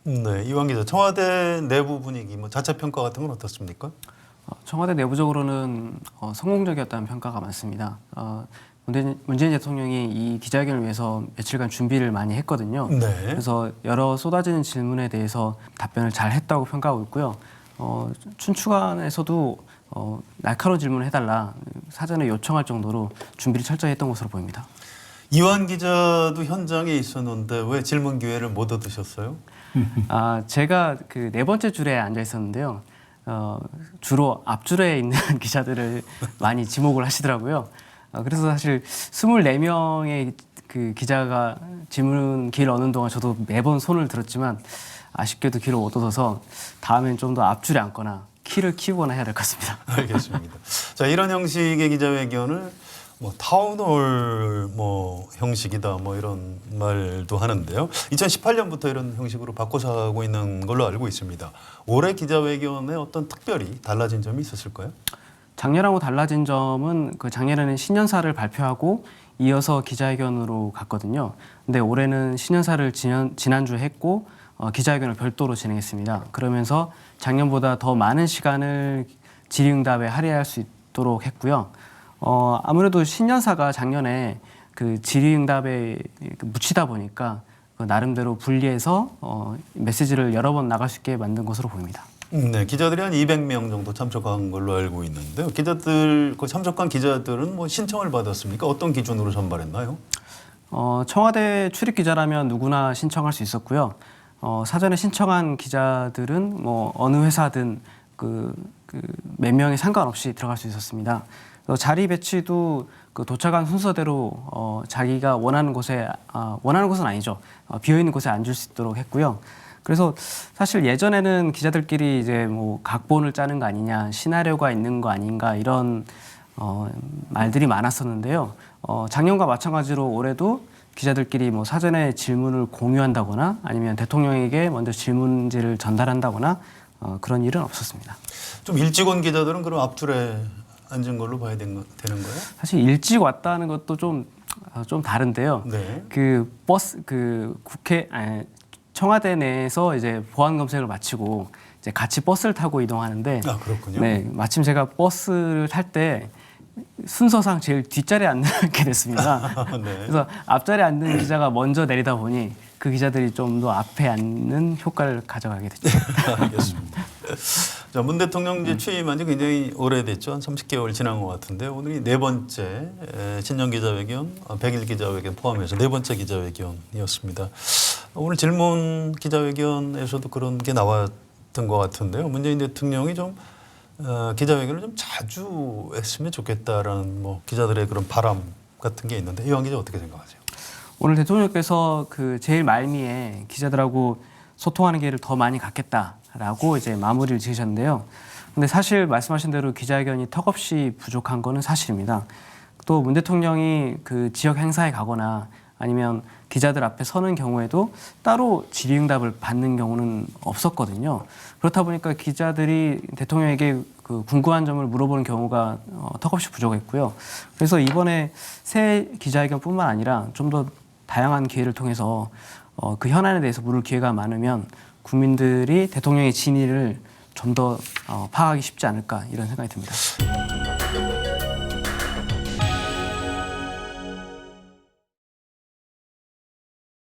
네, 이완 기자, 청와대 내부 분위기, 뭐 자체 평가 같은 건 어떻습니까? 청와대 내부적으로는 성공적이었다는 평가가 많습니다. 문재인 대통령이 이 기자회견을 위해서 며칠간 준비를 많이 했거든요. 네. 그래서 여러 쏟아지는 질문에 대해서 답변을 잘 했다고 평가하고 있고요. 춘추관에서도 날카로운 질문을 해달라 사전에 요청할 정도로 준비를 철저히 했던 것으로 보입니다. 이완 기자도 현장에 있었는데 왜 질문 기회를 못 얻으셨어요? 제가 그 네 번째 줄에 앉아 있었는데요. 주로 앞줄에 있는 기자들을 많이 지목을 하시더라고요. 그래서 사실 24명의 그 기자가 질문 기회를 얻는 동안 저도 매번 손을 들었지만 아쉽게도 기회를 못 얻어서 다음엔 좀 더 앞줄에 앉거나 키를 키우거나 해야 될 것 같습니다. 알겠습니다. 자, 이런 형식의 기자회견을 뭐 타운홀 뭐 형식이다 뭐 이런 말도 하는데요. 2018년부터 이런 형식으로 바꿔서 하고 있는 걸로 알고 있습니다. 올해 기자회견에 어떤 특별히 달라진 점이 있었을까요? 작년하고 달라진 점은 그 작년에는 신년사를 발표하고 이어서 기자회견으로 갔거든요. 근데 올해는 신년사를 지난주에 했고 기자회견을 별도로 진행했습니다. 그러면서 작년보다 더 많은 시간을 질의응답에 할애할 수 있도록 했고요. 아무래도 신년사가 작년에 그 질의응답에 묻히다 보니까 그 나름대로 분리해서 메시지를 여러 번 나갈 수 있게 만든 것으로 보입니다. 네, 기자들이 한 200명 정도 참석한 걸로 알고 있는데요. 기자들, 그 참석한 기자들은 뭐 신청을 받았습니까? 어떤 기준으로 선발했나요? 청와대 출입 기자라면 누구나 신청할 수 있었고요. 사전에 신청한 기자들은 뭐 어느 회사든 몇 명에 상관없이 들어갈 수 있었습니다. 자리 배치도 그 도착한 순서대로 자기가 원하는 곳에 원하는 곳은 아니죠. 비어 있는 곳에 앉을 수 있도록 했고요. 그래서 사실 예전에는 기자들끼리 이제 뭐 각본을 짜는 거 아니냐, 시나리오가 있는 거 아닌가 이런 말들이 많았었는데요. 작년과 마찬가지로 올해도 기자들끼리 뭐 사전에 질문을 공유한다거나 아니면 대통령에게 먼저 질문지를 전달한다거나 그런 일은 없었습니다. 좀 일찍 온 기자들은 그럼 앞줄에 앉은 걸로 봐야 되는 거예요? 사실 일찍 왔다는 것도 좀 다른데요. 네. 청와대 내에서 이제 보안 검색을 마치고 이제 같이 버스를 타고 이동하는데, 그렇군요. 네, 마침 제가 버스를 탈 때 순서상 제일 뒷자리에 앉게 됐습니다. 네. 그래서 앞자리에 앉는 기자가 먼저 내리다 보니 그 기자들이 좀 더 앞에 앉는 효과를 가져가게 됐죠. 알겠습니다. 자, 문 대통령 이제 취임한 지 굉장히 오래됐죠. 한 30개월 지난 것 같은데 오늘이 네 번째 신년 기자회견, 100일 기자회견 포함해서 네 번째 기자회견이었습니다. 오늘 질문 기자회견에서도 그런 게 나왔던 것 같은데요. 문재인 대통령이 좀 기자회견을 좀 자주 했으면 좋겠다라는 뭐 기자들의 그런 바람 같은 게 있는데 이완 기자 어떻게 생각하세요? 오늘 대통령께서 그 제일 말미에 기자들하고 소통하는 기회를 더 많이 갖겠다라고 이제 마무리를 지으셨는데요. 근데 사실 말씀하신 대로 기자회견이 턱없이 부족한 거는 사실입니다. 또 문 대통령이 그 지역 행사에 가거나 아니면 기자들 앞에 서는 경우에도 따로 질의응답을 받는 경우는 없었거든요. 그렇다 보니까 기자들이 대통령에게 그 궁금한 점을 물어보는 경우가 턱없이 부족했고요. 그래서 이번에 새 기자회견뿐만 아니라 좀 더 다양한 기회를 통해서 그 현안에 대해서 물을 기회가 많으면 국민들이 대통령의 진위를 좀 더 파악하기 쉽지 않을까 이런 생각이 듭니다.